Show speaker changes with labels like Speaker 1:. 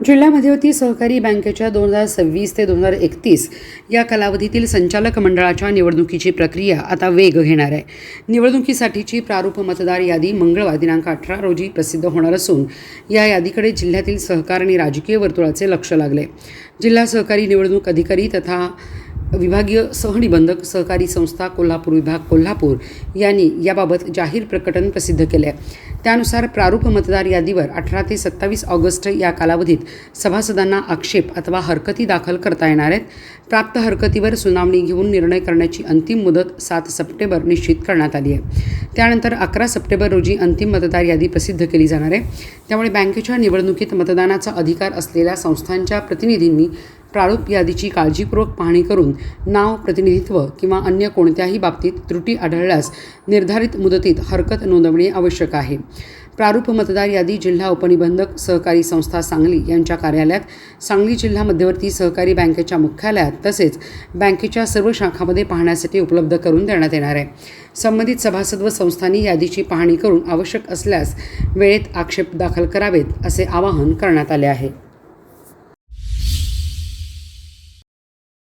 Speaker 1: जिल्हा मध्यवर्ती सहकारी बँकेच्या 2026 ते 2031 या कालावधीतील संचालक मंडळाच्या निवडणुकीची प्रक्रिया आता वेग घेणार आहे। निवडणुकीसाठीची प्रारूप मतदार यादी मंगळवार दिनांक 18 रोजी प्रसिद्ध होणार असून या यादीकडे जिल्ह्यातील सहकार आणि राजकीय वर्तुळाचे लक्ष लागले। जिल्हा सहकारी निवडणूक अधिकारी तथा विभागीय सहनिबंधक सहकारी संस्था कोल्हापूर विभाग कोल्हापूर यांनी याबाबत जाहीर प्रकटन प्रसिद्ध केले आहे। त्यानुसार प्रारूप मतदार यादीवर 18 ते 27 ऑगस्ट या कालावधीत सभासदांना आक्षेप अथवा हरकती दाखल करता येणार आहेत। प्राप्त हरकतीवर सुनावणी घेऊन निर्णय करण्याची अंतिम मुदत 7 सप्टेंबर निश्चित करण्यात आली आहे। त्यानंतर 11 सप्टेंबर रोजी अंतिम मतदार यादी प्रसिद्ध केली जाणार आहे। त्यामुळे बँकेच्या निवडणुकीत मतदानाचा अधिकार असलेल्या संस्थांच्या प्रतिनिधींनी प्रारूप यादीची काळजीपूर्वक पाहणी करून नाव, प्रतिनिधित्व किंवा अन्य कोणत्याही बाबतीत त्रुटी आढळल्यास निर्धारित मुदतीत हरकत नोंदवणे आवश्यक आहे। प्रारूप मतदार यादी जिल्हा उपनिबंधक सहकारी संस्था सांगली यांच्या कार्यालयात, सांगली जिल्हा मध्यवर्ती सहकारी बँकेच्या मुख्यालयात तसेच बँकेच्या सर्व शाखांमध्ये पाहण्यासाठी उपलब्ध करून देण्यात येणार आहे। संबंधित सभासद व संस्थांनी यादीची पाहणी करून आवश्यक असल्यास वेळेत आक्षेप दाखल करावेत असे आवाहन करण्यात आले आहे।